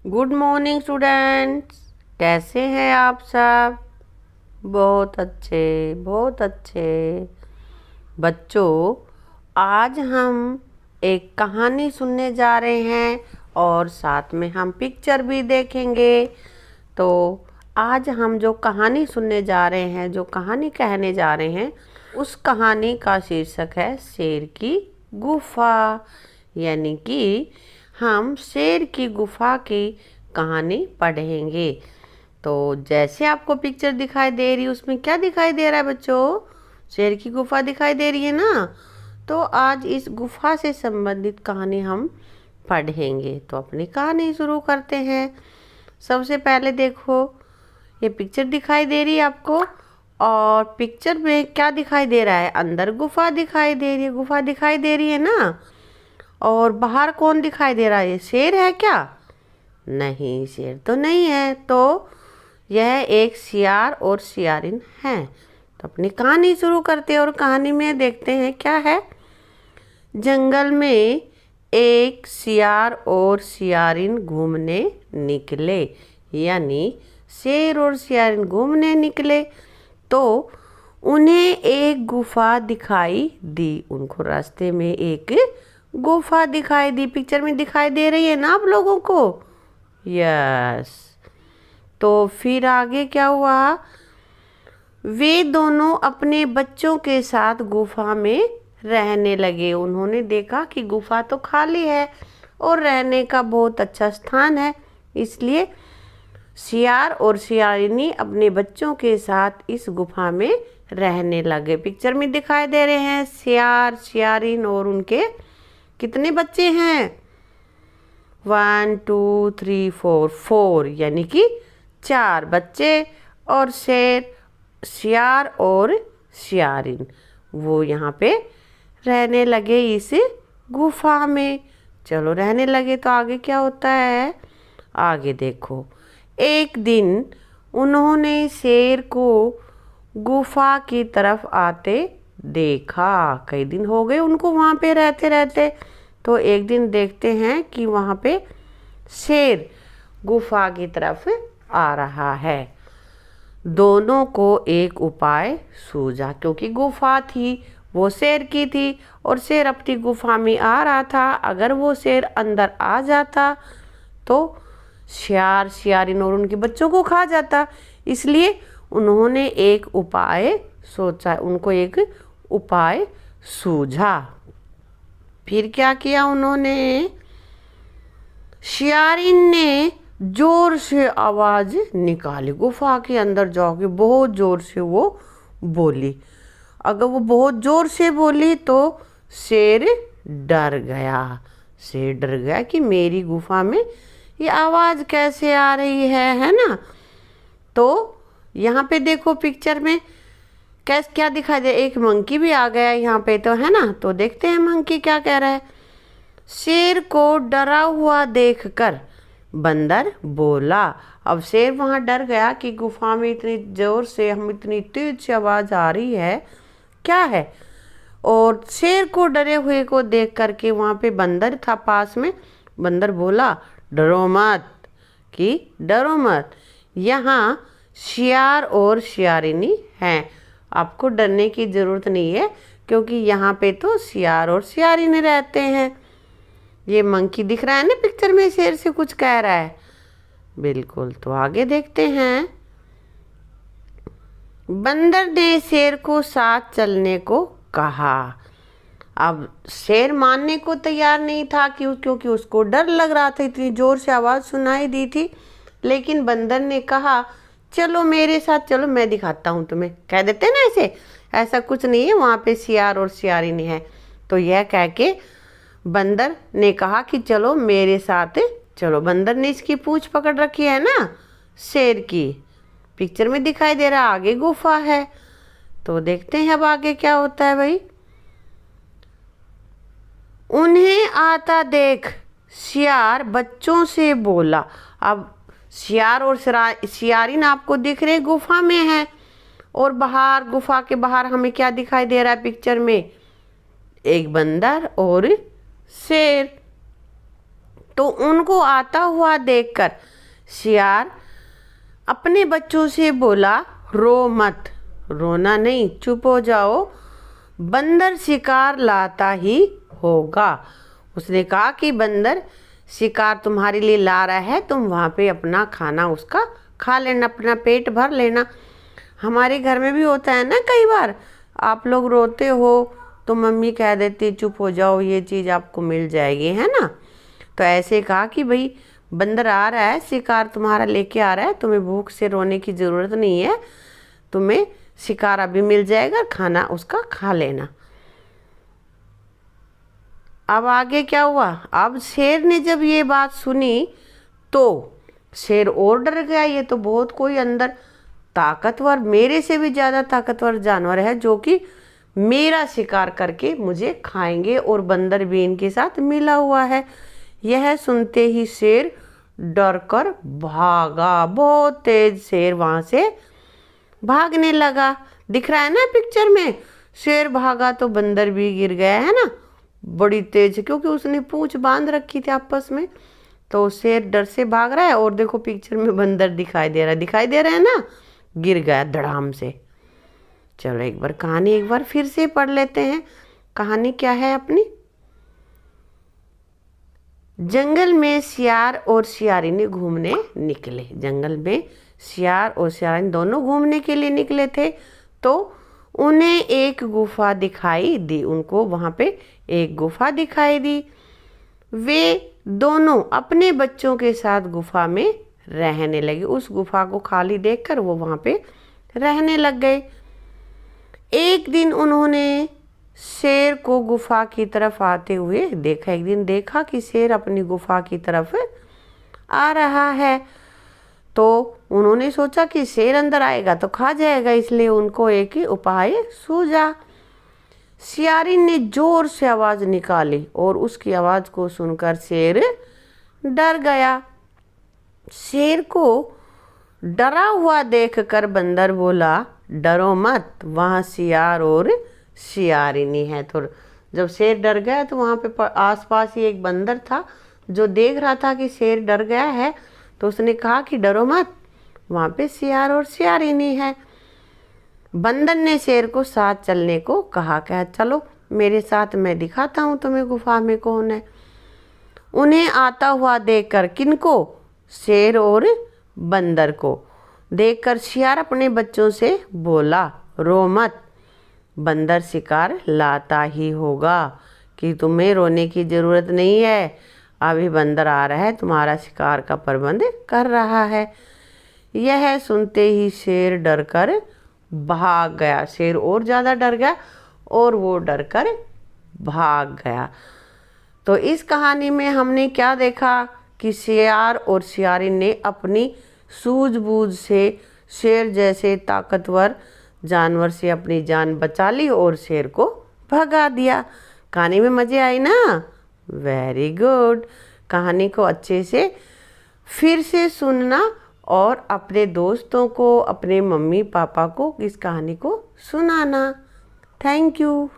Good morning students. कैसे हैं आप सब? बहुत अच्छे, बहुत अच्छे। बच्चों, आज हम एक कहानी सुनने जा रहे हैं और साथ में हम पिक्चर भी देखेंगे। तो आज हम जो कहानी सुनने जा रहे हैं, जो कहानी कहने जा रहे हैं, उस कहानी का शीर्षक है शेर की गुफा। यानी कि हम शेर की गुफा की कहानी पढ़ेंगे। तो जैसे आपको पिक्चर दिखाई दे रही है, उसमें क्या दिखाई दे रहा है बच्चों? शेर की गुफा दिखाई दे रही है ना। तो आज इस गुफा से संबंधित कहानी हम पढ़ेंगे। तो अपनी कहानी शुरू करते हैं। सबसे पहले देखो, ये पिक्चर दिखाई दे रही है आपको, और पिक्चर में क्या दिखाई दे रहा है? अंदर गुफा दिखाई दे रही है, गुफा दिखाई दे रही है ना। और बाहर कौन दिखाई दे रहा है? ये शेर है क्या? नहीं, शेर तो नहीं है। तो यह एक सियार और सियारिन है। तो अपनी कहानी शुरू करते हैं और कहानी में देखते हैं क्या है। जंगल में एक सियार और सियारिन घूमने निकले। यानी शेर और सियारिन घूमने निकले तो उन्हें एक गुफा दिखाई दी। उनको रास्ते में एक गुफा दिखाई दी। पिक्चर में दिखाई दे रही है ना आप लोगों को? यस। तो फिर आगे क्या हुआ? वे दोनों अपने बच्चों के साथ गुफा में रहने लगे। उन्होंने देखा कि गुफा तो खाली है और रहने का बहुत अच्छा स्थान है, इसलिए सियार और सियारिनी अपने बच्चों के साथ इस गुफा में रहने लगे। पिक्चर में दिखाई दे रहे हैं सियार, सियारिन और उनके कितने बच्चे हैं? 1 2 3 4, 4 यानी कि 4 बच्चे। और शेर, सियार और सियारिन वो यहाँ पे रहने लगे इस गुफा में। चलो रहने लगे तो आगे क्या होता है? आगे देखो, एक दिन उन्होंने शेर को गुफा की तरफ आते देखा। कई दिन हो गए उनको वहाँ पे रहते रहते। तो एक दिन देखते हैं कि वहाँ पे शेर गुफा की तरफ आ रहा है। दोनों को एक उपाय सूझा, क्योंकि गुफा थी वो शेर की थी और शेर अपनी गुफा में आ रहा था। अगर वो शेर अंदर आ जाता तो सियार, सियारिन और उनके बच्चों को खा जाता। इसलिए उन्होंने एक उपाय सोचा, उनको एक उपाय सूझा। फिर क्या किया उन्होंने? सियारिन ने जोर से आवाज निकाली। गुफा के अंदर जाके बहुत जोर से वो बोली। अगर वो बहुत जोर से बोली तो शेर डर गया। शेर डर गया कि मेरी गुफा में ये आवाज कैसे आ रही है ना। तो यहाँ पे देखो पिक्चर में कैसे क्या दिखाई दे, एक मंकी भी आ गया यहाँ पे, तो है ना। तो देखते हैं मंकी क्या कह रहा है। शेर को डरा हुआ देखकर बंदर बोला। अब शेर वहाँ डर गया कि गुफा में इतनी जोर से, हम इतनी तेज से आवाज आ रही है, क्या है। और शेर को डरे हुए को देख करके वहाँ पे बंदर था पास में। बंदर बोला, डरो मत, कि डरो मत, यहाँ सियार और सियारिनी हैं, आपको डरने की ज़रूरत नहीं है, क्योंकि यहाँ पे तो सियार और सियारिनी रहते हैं। ये मंकी दिख रहा है ना पिक्चर में, शेर से कुछ कह रहा है। बिल्कुल। तो आगे देखते हैं। बंदर ने शेर को साथ चलने को कहा। अब शेर मानने को तैयार नहीं था, क्योंकि उसको डर लग रहा था, इतनी जोर से आवाज़ सुनाई दी थी। लेकिन बंदर ने कहा, चलो मेरे साथ चलो, मैं दिखाता हूँ तुम्हें। कह देते ना ऐसे, ऐसा कुछ नहीं है, वहाँ पे सियार और सियारिनी है। तो यह कह के बंदर ने कहा कि चलो मेरे साथ चलो। बंदर ने इसकी पूंछ पकड़ रखी है ना शेर की। पिक्चर में दिखाई दे रहा, आगे गुफा है। तो देखते हैं अब आगे क्या होता है भाई। उन्हें आता देख सियार बच्चों से बोला। अब सियार और सियारिन आपको दिख रहे गुफा में है, और बाहर, गुफा के बाहर हमें क्या दिखाई दे रहा है पिक्चर में? एक बंदर और शेर। तो उनको आता हुआ देखकर शेर अपने बच्चों से बोला, रो मत, रोना नहीं, चुप हो जाओ, बंदर शिकार लाता ही होगा। उसने कहा कि बंदर शिकार तुम्हारे लिए ला रहा है, तुम वहाँ पे अपना खाना उसका खा लेना, अपना पेट भर लेना। हमारे घर में भी होता है ना, कई बार आप लोग रोते हो तो मम्मी कह देती चुप हो जाओ, ये चीज़ आपको मिल जाएगी, है ना। तो ऐसे कहा कि भाई बंदर आ रहा है, शिकार तुम्हारा लेके आ रहा है, तुम्हें भूख से रोने की ज़रूरत नहीं है, तुम्हें शिकार अभी मिल जाएगा, खाना उसका खा लेना। अब आगे क्या हुआ, अब शेर ने जब ये बात सुनी तो शेर और डर गया। ये तो बहुत कोई अंदर ताकतवर, मेरे से भी ज़्यादा ताकतवर जानवर है जो कि मेरा शिकार करके मुझे खाएंगे, और बंदर भी इनके साथ मिला हुआ है। यह सुनते ही शेर डर कर भागा, बहुत तेज शेर वहाँ से भागने लगा। दिख रहा है ना पिक्चर में, शेर भागा तो बंदर भी गिर गया, है ना, बड़ी तेज, क्योंकि उसने पूंछ बांध रखी थी आपस में। तो शेर डर से भाग रहा है और देखो पिक्चर में बंदर दिखाई दे रहा है ना, गिर गया धड़ाम से। चलो एक बार कहानी एक बार फिर से पढ़ लेते हैं। कहानी क्या है अपनी। जंगल में सियार और सियारिनी घूमने निकले। जंगल में सियार और सियारिनी दोनों घूमने के लिए निकले थे। तो उन्हें एक गुफा दिखाई दी, उनको वहाँ पे एक गुफा दिखाई दी। वे दोनों अपने बच्चों के साथ गुफा में रहने लगे। उस गुफा को खाली देखकर वो वहाँ पे रहने लग गए। एक दिन उन्होंने शेर को गुफा की तरफ आते हुए देखा। एक दिन देखा कि शेर अपनी गुफा की तरफ आ रहा है। तो उन्होंने सोचा कि शेर अंदर आएगा तो खा जाएगा, इसलिए उनको एक ही उपाय सूझा। सियारिन ने जोर से आवाज़ निकाली और उसकी आवाज़ को सुनकर शेर डर गया। शेर को डरा हुआ देखकर बंदर बोला, डरो मत, वहाँ सियार और सियारिनी है। तो जब शेर डर गया तो वहाँ पे आसपास ही एक बंदर था जो देख रहा था कि शेर डर गया है। तो उसने कहा कि डरो मत, वहाँ पे सियार और सियारिनी है। बंदर ने शेर को साथ चलने को कहा, चलो मेरे साथ, मैं दिखाता हूँ तुम्हें गुफा में कौन है। उन्हें आता हुआ देखकर, किनको, शेर और बंदर को देखकर सियार अपने बच्चों से बोला, रो मत, बंदर शिकार लाता ही होगा, कि तुम्हें रोने की ज़रूरत नहीं है, अभी बंदर आ रहा है, तुम्हारा शिकार का प्रबंध कर रहा है। यह सुनते ही शेर डरकर भाग गया। शेर और ज़्यादा डर गया और वो डरकर भाग गया। तो इस कहानी में हमने क्या देखा कि सियार और सियारिन ने अपनी सूझबूझ से शेर जैसे ताकतवर जानवर से अपनी जान बचा ली और शेर को भगा दिया। कहानी में मज़े आई ना? Very good. कहानी को अच्छे से फिर से सुनना और अपने दोस्तों को, अपने मम्मी पापा को इस कहानी को सुनाना। Thank you.